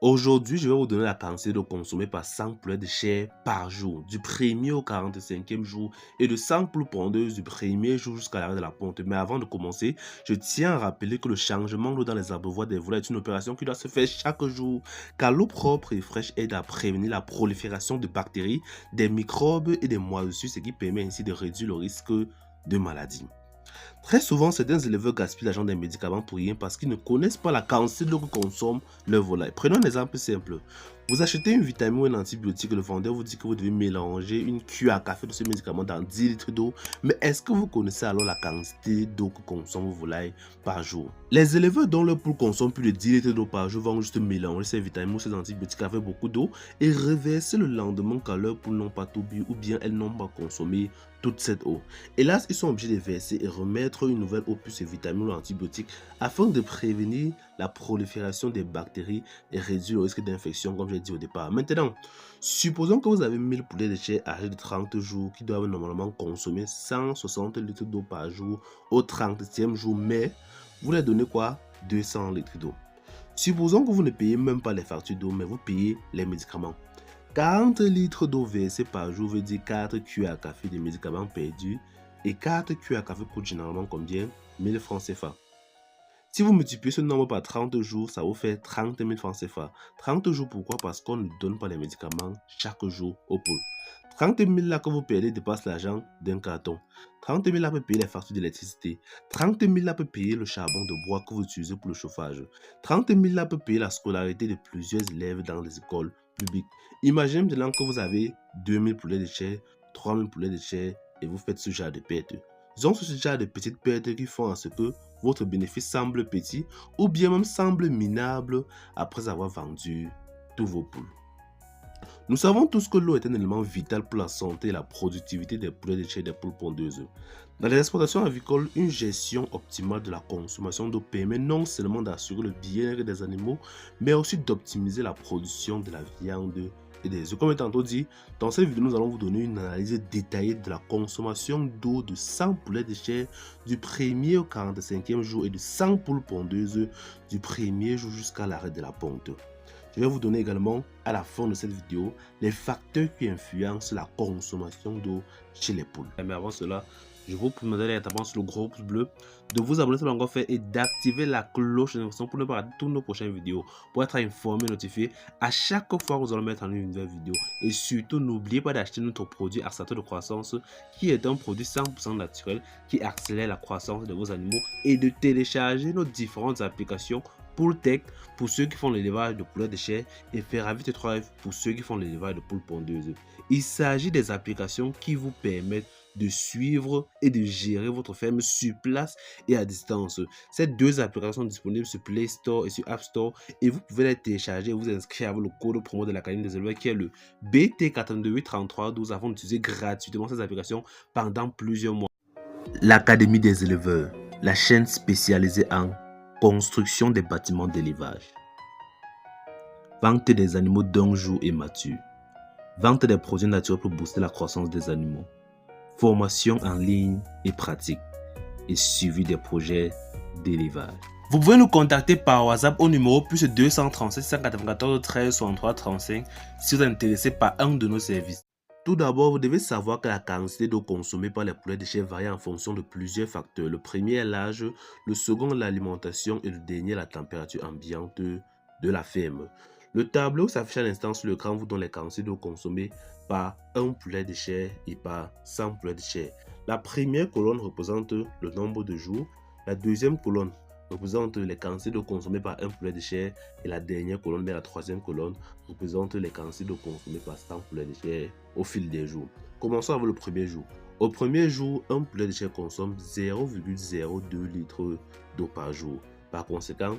Aujourd'hui, je vais vous donner la quantité d'eau consommée par 100 poulets de chair par jour, du premier au 45e jour et de 100 poules pondeuses du premier jour jusqu'à l'arrêt de la ponte. Mais avant de commencer, je tiens à rappeler que le changement d'eau dans les abreuvoirs des volailles est une opération qui doit se faire chaque jour, car l'eau propre et fraîche aide à prévenir la prolifération de bactéries, des microbes et des moisissures, ce qui permet ainsi de réduire le risque de maladie. Très souvent, certains éleveurs gaspillent l'argent des médicaments pour rien parce qu'ils ne connaissent pas la quantité d'eau que consomment leurs volailles. Prenons un exemple simple. Vous achetez une vitamine ou un antibiotique, le vendeur vous dit que vous devez mélanger une cuillère à café de ce médicament dans 10 litres d'eau. Mais est-ce que vous connaissez alors la quantité d'eau que consomment vos volailles par jour? Les éleveurs dont leurs poules consomment plus de 10 litres d'eau par jour vont juste mélanger ces vitamines ou ces antibiotiques avec beaucoup d'eau et reverser le lendemain car leurs poules n'ont pas tout bu ou bien elles n'ont pas consommé toute cette eau. Hélas, ils sont obligés de verser et remettre une nouvelle eau plus ces vitamines ou antibiotiques afin de prévenir la prolifération des bactéries et réduire le risque d'infection comme j'ai dit au départ. Maintenant, supposons que vous avez 1000 poulets de chair âgés de 30 jours qui doivent normalement consommer 160 litres d'eau par jour au 30e jour, mais vous leur donnez quoi? 200 litres d'eau. Supposons que vous ne payez même pas les factures d'eau, mais vous payez les médicaments. 40 litres d'eau versée par jour veut dire 4 cuillères à café de médicaments perdus. Et 4 cuillères à café coûtent généralement combien? 1000 francs CFA. Si vous multipliez ce nombre par 30 jours, ça vous fait 30 000 francs CFA. 30 jours, pourquoi? Parce qu'on ne donne pas les médicaments chaque jour aux poules. 30 000 là que vous perdez dépasse l'argent d'un carton. 30 000 là peut payer les factures d'électricité. 30 000 là peut payer le charbon de bois que vous utilisez pour le chauffage. 30 000 là peut payer la scolarité de plusieurs élèves dans les écoles publiques. Imaginez maintenant que vous avez 2000 poulets de chair, 3000 poulets de chair et vous faites ce genre de pertes. Disons ce genre de petites pertes qui font en ce que votre bénéfice semble petit ou bien même semble minable après avoir vendu tous vos poules. Nous savons tous que l'eau est un élément vital pour la santé et la productivité des poulets de chair et des poules pondeuses. Dans les exploitations avicoles, une gestion optimale de la consommation d'eau permet non seulement d'assurer le bien-être des animaux, mais aussi d'optimiser la production de la viande et des œufs. Comme tantôt dit, dans cette vidéo, nous allons vous donner une analyse détaillée de la consommation d'eau de 100 poulets de chair du premier au 45e jour et de 100 poules pondeuses du premier jour jusqu'à l'arrêt de la ponte. Je vais vous donner également à la fin de cette vidéo les facteurs qui influencent la consommation d'eau chez les poules. Mais avant cela, je vous demander directement sur le gros pouce bleu, de vous abonner si ce n'est pas encore fait et d'activer la cloche de notification pour ne pas rater toutes nos prochaines vidéos, pour être informé, notifié à chaque fois que nous allons mettre en ligne une nouvelle vidéo. Et surtout, n'oubliez pas d'acheter notre produit accélérateur de croissance, qui est un produit 100% naturel qui accélère la croissance de vos animaux, et de télécharger nos différentes applications Poultec pour ceux qui font l'élevage de poulets de chair et Ferravit 3F pour ceux qui font l'élevage de poules pondeuses. Il s'agit des applications qui vous permettent de suivre et de gérer votre ferme sur place et à distance. Ces deux applications sont disponibles sur Play Store et sur App Store et vous pouvez les télécharger et vous inscrire avec le code promo de l'Académie des éleveurs qui est le BT4283312 afin d'utiliser gratuitement ces applications pendant plusieurs mois. L'Académie des éleveurs, la chaîne spécialisée en construction des bâtiments d'élevage, vente des animaux d'un jour et mature, vente des produits naturels pour booster la croissance des animaux, formation en ligne et pratique et suivi des projets d'élevage. Vous pouvez nous contacter par WhatsApp au numéro plus 237 694 13 63 35 si vous êtes intéressé par un de nos services. Tout d'abord, vous devez savoir que la quantité d'eau consommée par les poulets de chair varie en fonction de plusieurs facteurs. Le premier est l'âge, le second l'alimentation et le dernier la température ambiante de la ferme. Le tableau s'affiche à l'instant sur l'écran vous donne les quantités d'eau consommées par un poulet de chair et par 100 poulets de chair. La première colonne représente le nombre de jours, la deuxième colonne représente les quantités d'eau consommées par un poulet de chair et la dernière colonne, mais la troisième colonne, représente les quantités d'eau consommées par 100 poulets de chair au fil des jours. Commençons avec le premier jour. Au premier jour, un poulet de chair consomme 0,02 litres d'eau par jour. Par conséquent,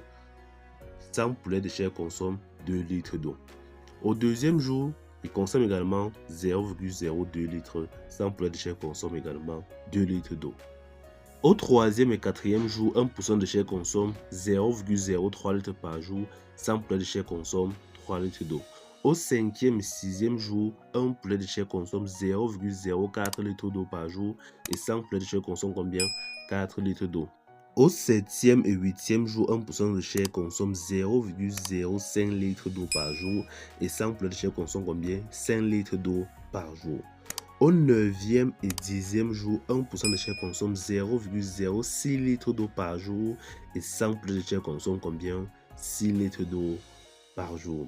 100 poulets de chair consomment 2 litres d'eau. Au deuxième jour, il consomme également 0,02 litres. 100 poulets de chair consomment également 2 litres d'eau. Au troisième et quatrième jour, un poussin de chair consomme 0,03 litres par jour, 100 poulets de chair consomme 3 litres d'eau. Au cinquième et sixième jour, un poulet de chair consomme 0,04 litres d'eau par jour et 100 poulets de chair consomment combien? 4 litres d'eau. Au 7e et 8e jour, un poussin de chair consomme 0,05 litres d'eau par jour et 100 poules de chair consomment combien? 5 litres d'eau par jour. Au 9e et 10e jour, un poussin de chair consomme 0,06 litres d'eau par jour et 100 poules de chair consomment combien? 6 litres d'eau par jour.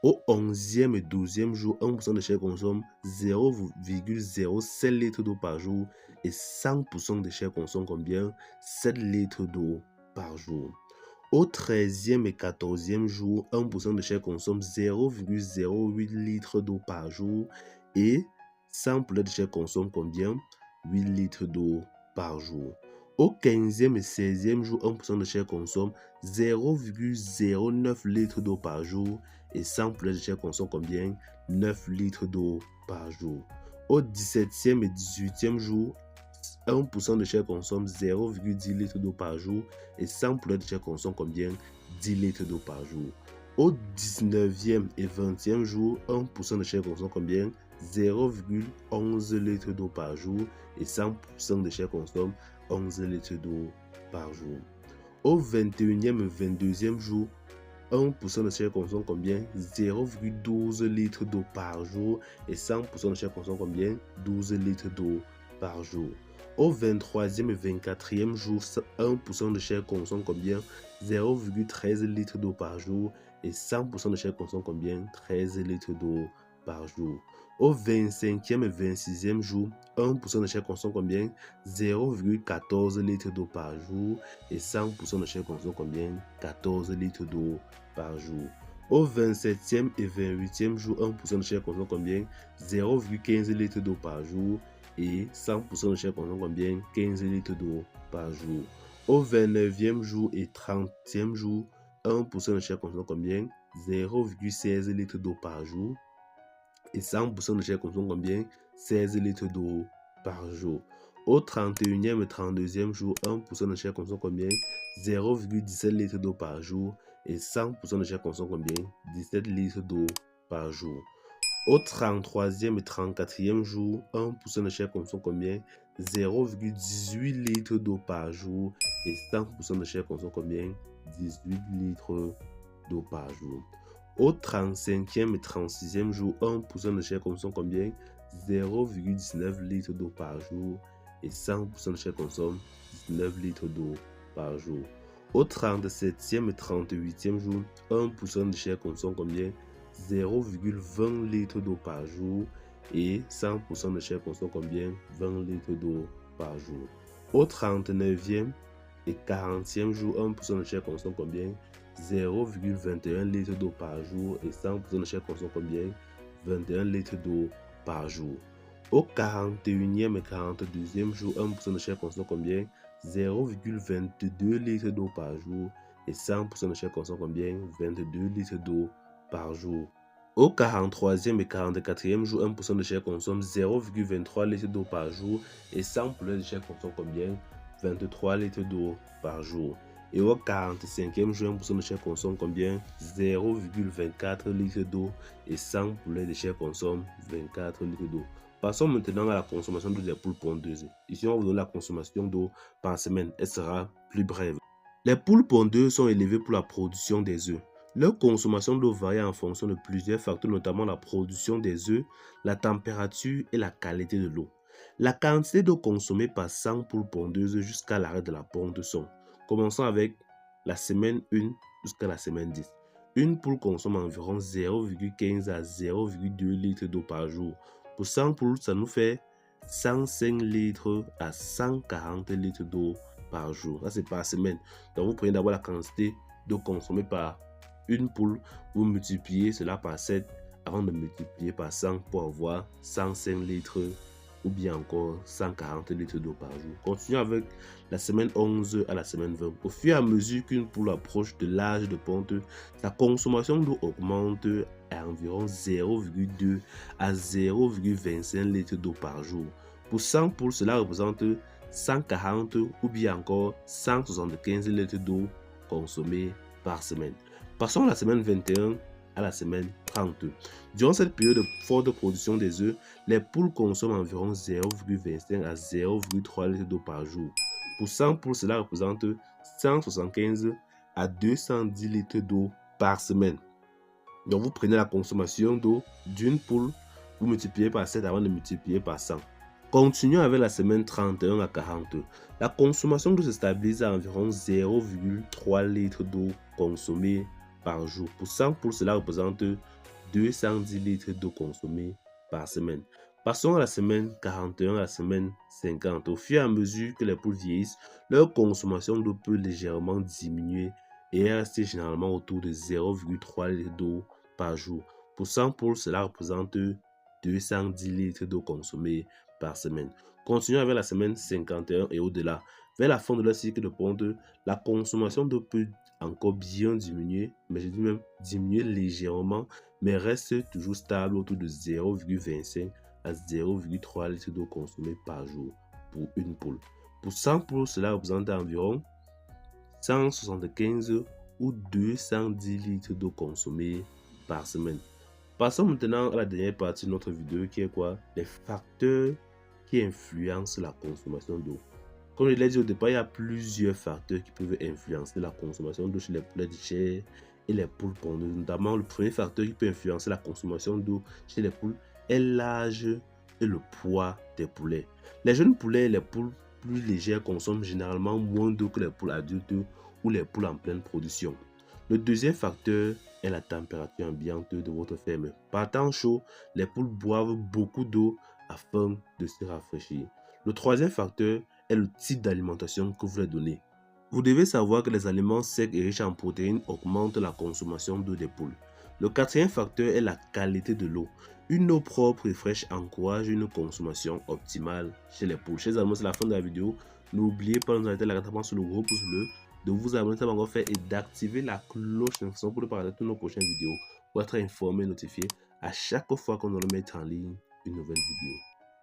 Au 11e et 12e jour, un poussin de chair consomme 0,07 litres d'eau par jour et 100% de chair consomme combien? 7 litres d'eau par jour. Au 13e et 14e jour, 1% de chair consomme 0,08 litres d'eau par jour et 100 poules de chair consomme combien? 8 litres d'eau par jour. Au 15e et 16e jour, 1% de chair consomme 0,09 litres d'eau par jour et 100 poules de chair consomme combien? 9 litres d'eau par jour. Au 17e et 18e jour, 1% de chair consomme 0,10 litres d'eau par jour et 100 poules de chair consomme combien? 10 litres d'eau par jour. Au 19e et 20e jour, 1% de chair consomme combien? 0,11 litres d'eau par jour et 100% de chair consomme 11 litres d'eau par jour. Au 21e et 22e jour, 1% de chair consomme combien? 0,12 litres d'eau par jour et 100% de chair consomme combien? 12 litres d'eau par jour. Au 23e et 24e jour, 1% de chair consomme combien? 0,13 litres d'eau par jour et 100% de chair consomme combien? 13 litres d'eau par jour. Au 25e et 26e jour, 1% de chair consomme combien? 0,14 litres d'eau par jour et 100% de chair consomme combien? 14 litres d'eau par jour. Au 27e et 28e jour, 1% de chair consomme combien? 0,15 litres d'eau par jour et 100% de chair consomme combien? 15 litres d'eau par jour. Au 29e jour et 30e jour, 1% de chair consomme combien? 0,16 litres d'eau par jour et 100% de chair consomme combien? 16 litres d'eau par jour. Au 31e et 32e jour, 1% de chair consomme combien? 0,17 litres d'eau par jour et 100% de chair consomme combien? 17 litres d'eau par jour. Au 33e et 34e jour, 1% de chair consomme combien? 0,18 litres d'eau par jour et 100% de chair consomme combien? 18 litres d'eau par jour. Au 35e et 36e jour, 1% de chair consomme combien? 0,19 litres d'eau par jour et 100% de chair consomme 19 litres d'eau par jour. Au 37e et 38e jour, 1% de chair consomme combien? 0,20 litres d'eau par jour et 100% de chair consomme combien? 20 litres d'eau par jour. Au 39e et 40e jour, 1% de chair consomme combien? 0,21 litres d'eau par jour et 100% de chair consomme combien? 21 litres d'eau par jour. Au 41e et 42e jour, 1% de chair consomme combien? 0,22 litres d'eau par jour et 100% de chair consomme combien? 22 litres d'eau par jour. Au 43e et 44e jour, 1% de chair consomme 0,23 litres d'eau par jour et 100 poules de chair consomme combien? 23 litres d'eau par jour. Et au 45e jour, 1% de chair consomme combien? 0,24 litres d'eau et 100 poulets de chair consomme 24 litres d'eau. Passons maintenant à la consommation d'eau des poules pondeuses. Ici, on va vous donner la consommation d'eau par semaine. Elle sera plus brève. Les poules pondeuses sont élevées pour la production des œufs. Leur consommation d'eau varie en fonction de plusieurs facteurs, notamment la production des œufs, la température et la qualité de l'eau. La quantité d'eau consommée par 100 poules pondeuses jusqu'à l'arrêt de la ponte sont: commençons avec la semaine 1 jusqu'à la semaine 10. Une poule consomme environ 0,15 à 0,2 litres d'eau par jour. Pour 100 poules, ça nous fait 105 litres à 140 litres d'eau par jour. Ça, c'est par semaine. Donc, vous prenez d'abord la quantité d'eau consommée par une poule, vous multipliez cela par 7 avant de multiplier par 100 pour avoir 105 litres ou bien encore 140 litres d'eau par jour. Continuons avec la semaine 11 à la semaine 20. Au fur et à mesure qu'une poule approche de l'âge de ponte, sa consommation d'eau augmente à environ 0,2 à 0,25 litres d'eau par jour. Pour 100 poules, cela représente 140 ou bien encore 175 litres d'eau consommée par semaine. Passons à la semaine 21 à la semaine 30. Durant cette période de forte production des œufs, les poules consomment environ 0,25 à 0,3 litres d'eau par jour. Pour 100 poules, cela représente 175 à 210 litres d'eau par semaine. Donc, vous prenez la consommation d'eau d'une poule, vous multipliez par 7 avant de multiplier par 100. Continuons avec la semaine 31 à 40. La consommation d'eau se stabilise à environ 0,3 litres d'eau consommée par jour. Pour 100 poules, cela représente 210 litres d'eau consommée par semaine. Passons à la semaine 41 à la semaine 50. Au fur et à mesure que les poules vieillissent, leur consommation d'eau peut légèrement diminuer et rester généralement autour de 0,3 litres d'eau par jour. Pour 100 poules, cela représente 210 litres d'eau consommée par semaine. Continuons avec la semaine 51 et au-delà. Vers la fin de leur cycle de ponte, la consommation d'eau peut encore bien diminuer, mais je dis même diminuer légèrement, mais reste toujours stable autour de 0,25 à 0,3 litres d'eau consommée par jour pour une poule. Pour 100 poules, cela représente environ 175 ou 210 litres d'eau consommée par semaine. Passons maintenant à la dernière partie de notre vidéo qui est quoi? Les facteurs qui influencent la consommation d'eau. Comme je l'ai dit au départ, il y a plusieurs facteurs qui peuvent influencer la consommation d'eau chez les poulets de chair et les poules pondeuses. Notamment, le premier facteur qui peut influencer la consommation d'eau chez les poules est l'âge et le poids des poulets. Les jeunes poulets et les poules plus légères consomment généralement moins d'eau que les poules adultes ou les poules en pleine production. Le deuxième facteur est la température ambiante de votre ferme. Par temps chaud, les poules boivent beaucoup d'eau afin de se rafraîchir. Le troisième facteur est le type d'alimentation que vous leur donnez. Vous devez savoir que les aliments secs et riches en protéines augmentent la consommation d'eau des poules. Le quatrième facteur est la qualité de l'eau. Une eau propre et fraîche encourage une consommation optimale chez les poules. Chers amis, c'est la fin de la vidéo. N'oubliez pas de nous arrêter la carte sur le gros pouce bleu, de vous abonner si ce n'est pas encore fait et d'activer la cloche d'information pour ne pas rater toutes nos prochaines vidéos pour être informé et notifié à chaque fois qu'on va mettre en ligne une nouvelle vidéo.